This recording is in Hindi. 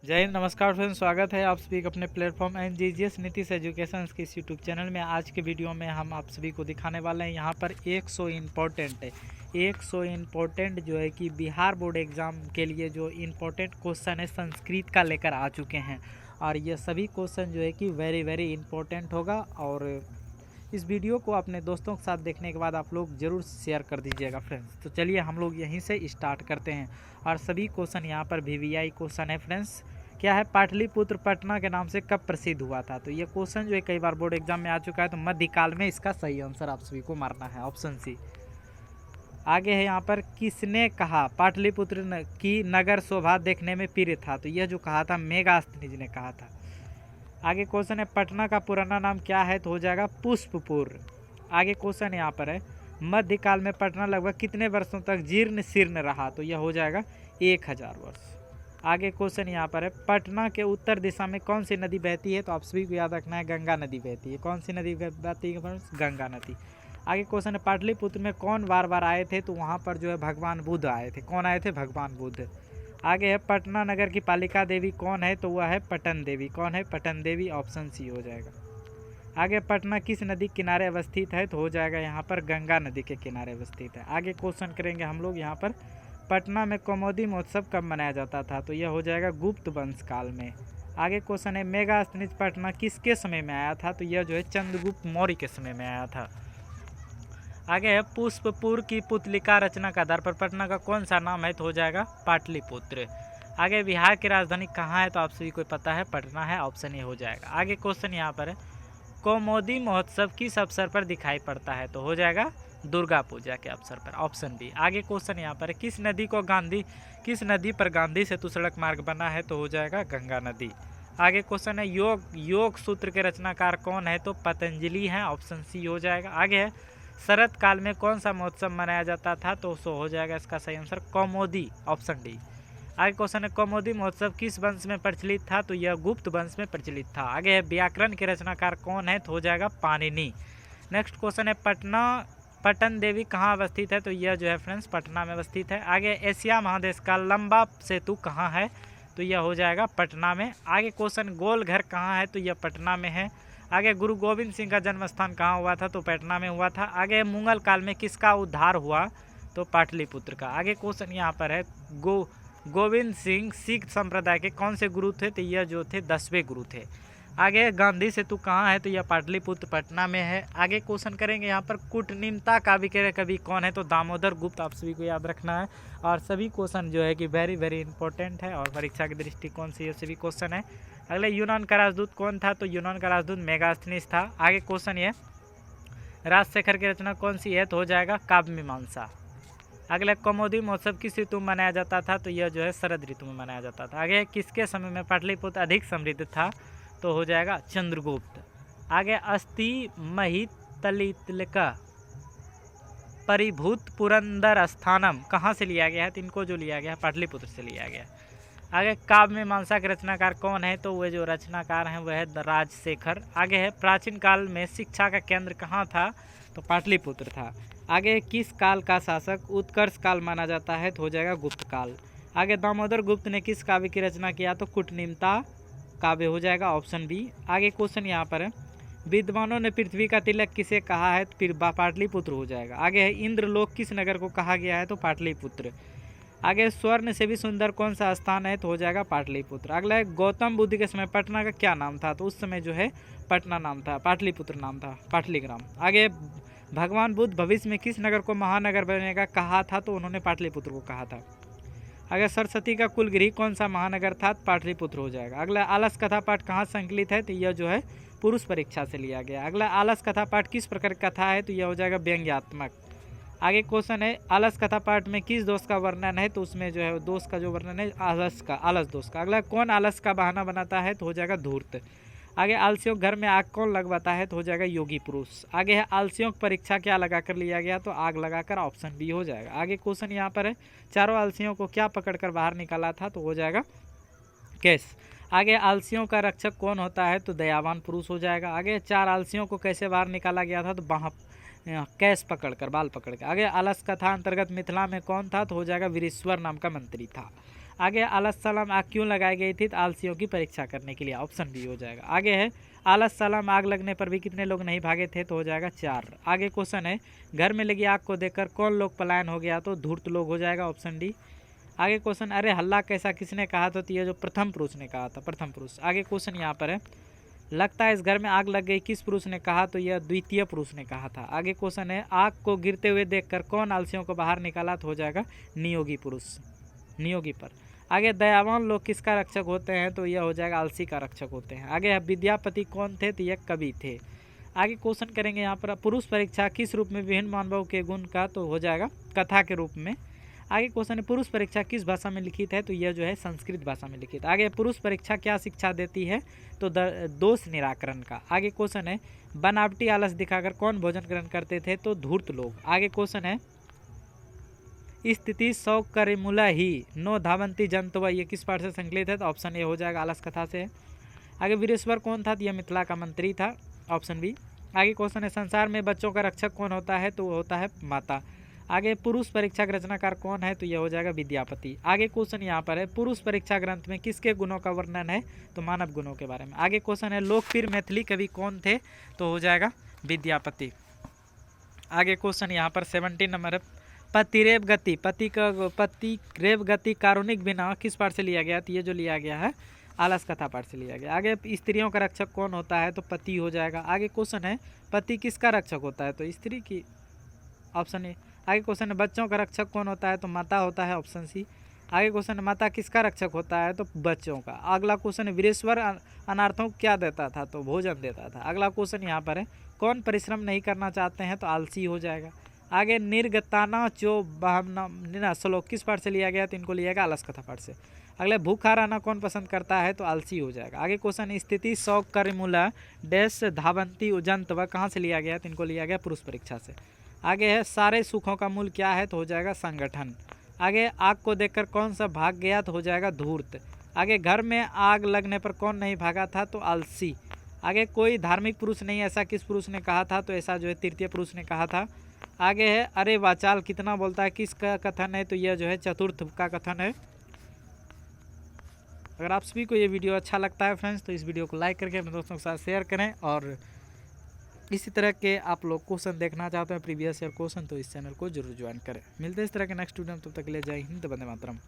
जय हिंद, नमस्कार फ्रेंड्स, स्वागत है आप सभी का अपने प्लेटफॉर्म एनजीजीएस नीतीश एजुकेशन के इस यूट्यूब चैनल में। आज के वीडियो में हम आप सभी को दिखाने वाले हैं यहाँ पर 100 इम्पोर्टेंट जो है कि बिहार बोर्ड एग्ज़ाम के लिए जो इम्पोर्टेंट क्वेश्चन है संस्कृत का लेकर आ चुके हैं। और ये सभी क्वेश्चन जो है कि वेरी इम्पोर्टेंट होगा। और इस वीडियो को अपने दोस्तों के साथ देखने के बाद आप लोग ज़रूर शेयर कर दीजिएगा फ्रेंड्स। तो चलिए हम लोग यहीं से स्टार्ट करते हैं। और सभी क्वेश्चन यहाँ पर VVI क्वेश्चन है फ्रेंड्स। क्या है, पाटलिपुत्र पटना के नाम से कब प्रसिद्ध हुआ था? तो ये क्वेश्चन जो है कई बार बोर्ड एग्जाम में आ चुका है। तो मध्यकाल में इसका सही आंसर आप सभी को मारना है, ऑप्शन सी। आगे है यहाँ पर, किसने कहा पाटलिपुत्र की नगर शोभा देखने में प्रिय था? तो यह जो कहा था मेगास्थनीज ने कहा था। आगे क्वेश्चन है, पटना का पुराना नाम क्या है? तो हो जाएगा पुष्पपुर। आगे क्वेश्चन यहाँ पर है, मध्यकाल में पटना लगभग कितने वर्षों तक जीर्ण शीर्ण रहा? तो यह हो जाएगा 1000 वर्ष। आगे क्वेश्चन यहाँ पर है, पटना के उत्तर दिशा में कौन सी नदी बहती है? तो आप सभी को याद रखना है, गंगा नदी बहती है। कौन सी नदी बहती है? गंगा नदी। आगे क्वेश्चन है, पाटलिपुत्र में कौन बार आए थे? तो वहाँ पर जो है भगवान बुद्ध आए थे। कौन आए थे? भगवान बुद्ध। आगे है, पटना नगर की पालिका देवी कौन है? तो वह है पटन देवी। कौन है? पटन देवी, ऑप्शन सी हो जाएगा। आगे, पटना किस नदी किनारे अवस्थित है? तो हो जाएगा यहाँ पर गंगा नदी के किनारे अवस्थित है। आगे क्वेश्चन करेंगे हम लोग यहाँ पर, पटना में कौमुदी महोत्सव कब मनाया जाता था? तो यह हो जाएगा गुप्त वंश काल में। आगे क्वेश्चन है, मेगास्थनीज पटना किसके समय में आया था? तो यह जो है चंद्रगुप्त मौर्य के समय में आया था। आगे है, पुष्पपुर की पुतलिका रचना का आधार पर पटना का कौन सा नाम है? तो हो जाएगा पाटलिपुत्र। आगे, बिहार की राजधानी कहाँ है? तो आप सभी को पता है, पटना है, ऑप्शन ए हो जाएगा। आगे क्वेश्चन यहाँ पर है, कौमुदी महोत्सव किस अवसर पर दिखाई पड़ता है? तो हो जाएगा दुर्गा पूजा के अवसर पर, ऑप्शन बी। आगे क्वेश्चन यहाँ पर है, किस नदी पर गांधी सेतु सड़क मार्ग बना है? तो हो जाएगा गंगा नदी। आगे क्वेश्चन है, योग सूत्र के रचनाकार कौन है? तो पतंजलि हैं, ऑप्शन सी हो जाएगा। आगे है, शरद काल में कौन सा महोत्सव मनाया जाता था? तो हो जाएगा इसका सही आंसर कौमुदी, ऑप्शन डी। आगे क्वेश्चन है, कौमुदी महोत्सव किस वंश में प्रचलित था? तो यह गुप्त वंश में प्रचलित था। आगे है, व्याकरण के रचनाकार कौन है? तो हो जाएगा पाणिनि। नेक्स्ट क्वेश्चन है, पटन देवी कहाँ अवस्थित है? तो यह जो है फ्रेंड्स पटना में अवस्थित है। आगे, एशिया महादेश का लंबा सेतु कहाँ है? तो यह हो जाएगा पटना में। आगे क्वेश्चन, गोलघर कहाँ है? तो यह पटना में है। आगे, गुरु गोविंद सिंह का जन्म स्थान कहाँ हुआ था? तो पटना में हुआ था। आगे, मुगल काल में किसका उद्धार हुआ? तो पाटलिपुत्र का। आगे क्वेश्चन यहाँ पर है, गोविंद सिंह सिख संप्रदाय के कौन से गुरु थे? तो यह जो थे 10वें गुरु थे। आगे, गांधी सेतु कहाँ है? तो यह पाटलिपुत्र पटना में है। आगे क्वेश्चन करेंगे यहाँ पर, कूटनीमता काव्य के कवि कौन है? तो दामोदर गुप्त, आप सभी को याद रखना है। और सभी क्वेश्चन जो है कि वेरी इंपॉर्टेंट है और परीक्षा के दृष्टिकोण से ये सभी क्वेश्चन है। अगले, यूनान का राजदूत कौन था? तो यूनान का राजदूत मेगास्थनीज था। आगे क्वेश्चन ये, राजशेखर की रचना कौन सी है? तो हो जाएगा काव्य मीमांसा। अगले, कौमुदी महोत्सव किस ऋतु में मनाया जाता था? तो यह जो है शरद ऋतु में मनाया जाता था। आगे, किसके समय में पाटलिपुत्र अधिक समृद्ध था? तो हो जाएगा चंद्रगुप्त। आगे, अस्थि महितलिका परिभूत पुरंदर स्थानम कहाँ से लिया गया है? तो इनको जो लिया गया है पाटलिपुत्र से लिया गया। आगे, काव्य मीमांसा के रचनाकार कौन है? तो वह जो रचनाकार हैं वह है राजशेखर। आगे है, प्राचीन काल में शिक्षा का केंद्र कहाँ था? तो पाटलिपुत्र था। आगे, किस काल का शासक उत्कर्ष काल माना जाता है? तो हो जाएगा गुप्त काल। आगे, दामोदर गुप्त ने किस काव्य की रचना किया? तो कूटनीमता काव्य हो जाएगा, ऑप्शन बी। आगे क्वेश्चन यहाँ पर है, विद्वानों ने पृथ्वी का तिलक किसे कहा है? तो फिर पाटलिपुत्र हो जाएगा। आगे है, इंद्रलोक किस नगर को कहा गया है? तो पाटलिपुत्र। आगे, स्वर्ण से भी सुंदर कौन सा स्थान है? तो हो जाएगा पाटलिपुत्र। अगला है, गौतम बुद्ध के समय पटना का क्या नाम था? तो उस समय जो है पटना नाम था, पाटलिपुत्र नाम था, पाटलिग्राम। आगे, भगवान बुद्ध भविष्य में किस नगर को महानगर बनेगा कहा था? तो उन्होंने पाटलिपुत्र को कहा था। अगर, सरस्वती का कुलगृह कौन सा महानगर था? पाटलिपुत्र हो जाएगा। अगला, आलस कथा पाठ कहाँ संकलित है? तो यह जो है पुरुष परीक्षा से लिया गया। अगला, आलस कथा पाठ किस प्रकार की कथा है? तो यह हो जाएगा व्यंग्यात्मक। आगे क्वेश्चन है, आलस कथा पाठ में किस दोष का वर्णन है? तो उसमें जो है दोष का जो वर्णन है आलस दोष का। अगला, कौन आलस का बहाना बनाता है? तो हो जाएगा धूर्त। आगे, आलसियों घर में आग कौन लगवाता है? तो हो जाएगा योगी पुरुष। आगे है, आलसियों की परीक्षा क्या लगाकर लिया गया? तो आग लगाकर, ऑप्शन बी हो जाएगा। आगे क्वेश्चन यहाँ पर है, चारों आलसियों को क्या पकड़कर बाहर निकाला था? तो हो जाएगा केस। आगे, आलसियों का रक्षक कौन होता है? तो दयावान पुरुष हो जाएगा। आगे, 4 आलसियों को कैसे बाहर निकाला गया था? तो कैस पकड़कर, बाल पकड़ कर। आगे, आलस कथा अंतर्गत मिथिला में कौन था? तो हो जाएगा वीरेश्वर नाम का मंत्री था। आगे आलस सलाम आग क्यों लगाई गई थी? तो आलसियों की परीक्षा करने के लिए, ऑप्शन बी हो जाएगा। आगे है आलस सलाम आग लगने पर भी कितने लोग नहीं भागे थे? तो हो जाएगा 4। आगे क्वेश्चन है घर में लगी आग को देखकर कौन लोग पलायन हो गया? तो धूर्त लोग हो जाएगा, ऑप्शन डी। आगे क्वेश्चन अरे हल्ला कैसा किसने कहा? तो ये जो प्रथम पुरुष ने कहा था, प्रथम पुरुष। आगे क्वेश्चन यहाँ पर है लगता है इस घर में आग लग गई किस पुरुष ने कहा? तो यह द्वितीय पुरुष ने कहा था। आगे क्वेश्चन है आग को गिरते हुए देखकर कौन आलसियों को बाहर निकाला? तो हो जाएगा नियोगी पुरुष, नियोगी पर। आगे दयावान लोग किसका रक्षक होते हैं? तो यह हो जाएगा आलसी का रक्षक होते हैं। आगे विद्यापति कौन थे? तो यह कवि थे। आगे क्वेश्चन करेंगे यहाँ पर पुरुष परीक्षा किस रूप में विभिन्न मानवों के गुण का? तो हो जाएगा कथा के रूप में। आगे क्वेश्चन है पुरुष परीक्षा किस भाषा में लिखित है? तो यह जो है संस्कृत भाषा में लिखित। आगे पुरुष परीक्षा क्या शिक्षा देती है? तो दोष निराकरण का। आगे क्वेश्चन है बनावटी आलस दिखाकर कौन भोजन ग्रहण करते थे? तो धूर्त लोग। आगे क्वेश्चन है स्थिति शौक करिमूला ही नो धावंती जंतव, ये किस पाठ से संकलित है? तो ऑप्शन ए हो जाएगा आलस कथा से। आगे वीरेश्वर कौन था? तो यह मिथिला का मंत्री था, ऑप्शन बी। आगे क्वेश्चन है संसार में बच्चों का रक्षक कौन होता है? तो होता है माता। आगे पुरुष परीक्षा रचनाकार कौन है? तो यह हो जाएगा विद्यापति। आगे क्वेश्चन यहाँ पर है पुरुष परीक्षा ग्रंथ में किसके गुणों का वर्णन है? तो मानव गुणों के बारे में। आगे क्वेश्चन है लोकप्रिय मैथिली कवि कौन थे? तो हो जाएगा विद्यापति। आगे क्वेश्चन यहाँ पर 17 नंबर है पतिरेव गति, पतिरेव गति कारुणिक बिना किस पाठ से लिया गया? तो ये जो लिया गया है आलस कथा पाठ से लिया गया। आगे स्त्रियों का रक्षक कौन होता है? तो पति हो जाएगा। आगे क्वेश्चन है पति किसका रक्षक होता है? तो स्त्री की, ऑप्शन ए। आगे क्वेश्चन है बच्चों का रक्षक कौन होता है? तो माता होता है, ऑप्शन सी। आगे क्वेश्चन है माता किसका रक्षक होता है? तो बच्चों का। अगला क्वेश्चन है वीरेश्वर अनार्थों को क्या देता था? तो भोजन देता था। अगला क्वेश्चन यहाँ पर है कौन परिश्रम नहीं करना चाहते हैं? तो आलसी हो जाएगा। आगे निर्गताना चो बहना श्लोक किस पाठ से लिया गया? तो इनको लिया गया आलस कथा पाठ से। अगले भूखा रहना कौन पसंद करता है? तो आलसी हो जाएगा। आगे क्वेश्चन स्थिति शौक करिमूला डैश धावंती उजंत वह कहाँ से लिया गया? तो इनको लिया गया पुरुष परीक्षा से। आगे है सारे सुखों का मूल क्या है? तो हो जाएगा संगठन। आगे आग को देखकर कौन सा भाग गया? तो हो जाएगा धूर्त। आगे घर में आग लगने पर कौन नहीं भागा था? तो आलसी। आगे कोई धार्मिक पुरुष नहीं ऐसा किस पुरुष ने कहा था? तो ऐसा जो है तृतीय पुरुष ने कहा था। आगे है अरे वाचाल कितना बोलता है किसका कथन है? तो यह जो है चतुर्थ का कथन है। अगर आप सभी को ये वीडियो अच्छा लगता है फ्रेंड्स तो इस वीडियो को लाइक करके अपने दोस्तों के साथ शेयर करें, और इसी तरह के आप लोग क्वेश्चन देखना चाहते हैं प्रीवियस ईयर क्वेश्चन तो इस चैनल को जरूर ज्वाइन करें। मिलते हैं इस तरह के नेक्स्ट वीडियो में, तब तक के लिए जय हिंद, वंदे मातरम।